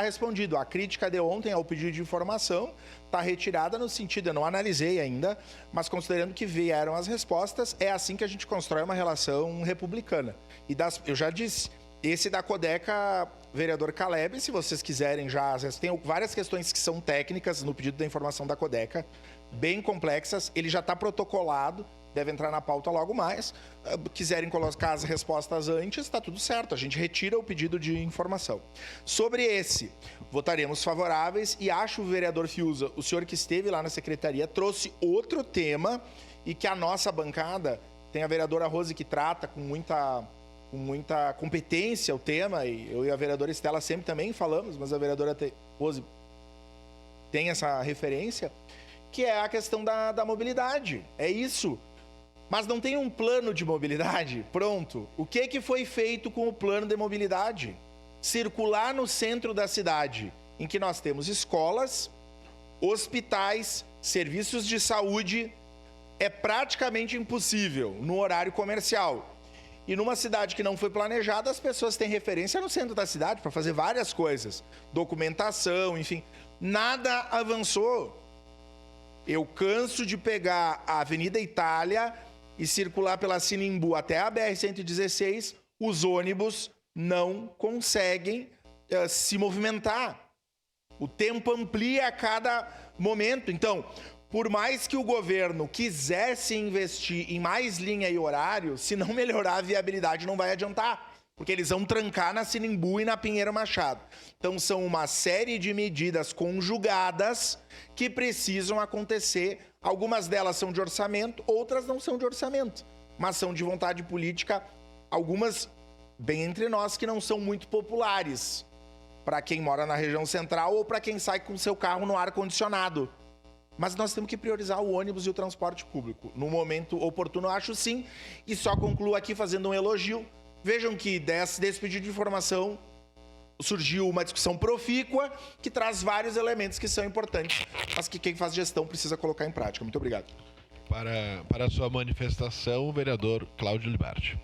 respondido. A crítica de ontem ao pedido de informação está retirada no sentido, eu não analisei ainda, mas considerando que vieram as respostas, é assim que a gente constrói uma relação republicana. E eu já disse, esse da Codeca, vereador Caleb, se vocês quiserem já, tem várias questões que são técnicas no pedido da informação da Codeca, bem complexas, ele já está protocolado, deve entrar na pauta logo mais. Quiserem colocar as respostas antes, está tudo certo. A gente retira o pedido de informação. Sobre esse, votaremos favoráveis e acho, o vereador Fiuza, o senhor que esteve lá na secretaria, trouxe outro tema e que a nossa bancada, tem a vereadora Rose que trata com muita competência o tema, e eu e a vereadora Estela sempre também falamos, mas a vereadora Rose tem essa referência, que é a questão da mobilidade. É isso. Mas não tem um plano de mobilidade? Pronto. O que foi feito com o plano de mobilidade? Circular no centro da cidade, em que nós temos escolas, hospitais, serviços de saúde, é praticamente impossível no horário comercial. E numa cidade que não foi planejada, as pessoas têm referência no centro da cidade para fazer várias coisas. Documentação, enfim. Nada avançou. Eu canso de pegar a Avenida Itália e circular pela Sinimbu até a BR-116, os ônibus não conseguem se movimentar. O tempo amplia a cada momento. Então, por mais que o governo quisesse investir em mais linha e horário, se não melhorar a viabilidade não vai adiantar, porque eles vão trancar na Sinimbu e na Pinheiro Machado. Então, são uma série de medidas conjugadas que precisam acontecer. Algumas delas são de orçamento, outras não são de orçamento, mas são de vontade política, algumas, bem entre nós, que não são muito populares para quem mora na região central ou para quem sai com seu carro no ar-condicionado. Mas nós temos que priorizar o ônibus e o transporte público. No momento oportuno, eu acho sim, e só concluo aqui fazendo um elogio. Vejam que desse pedido de informação surgiu uma discussão profícua que traz vários elementos que são importantes, mas que quem faz gestão precisa colocar em prática. Muito obrigado. Para a sua manifestação, o vereador Cláudio Libardi.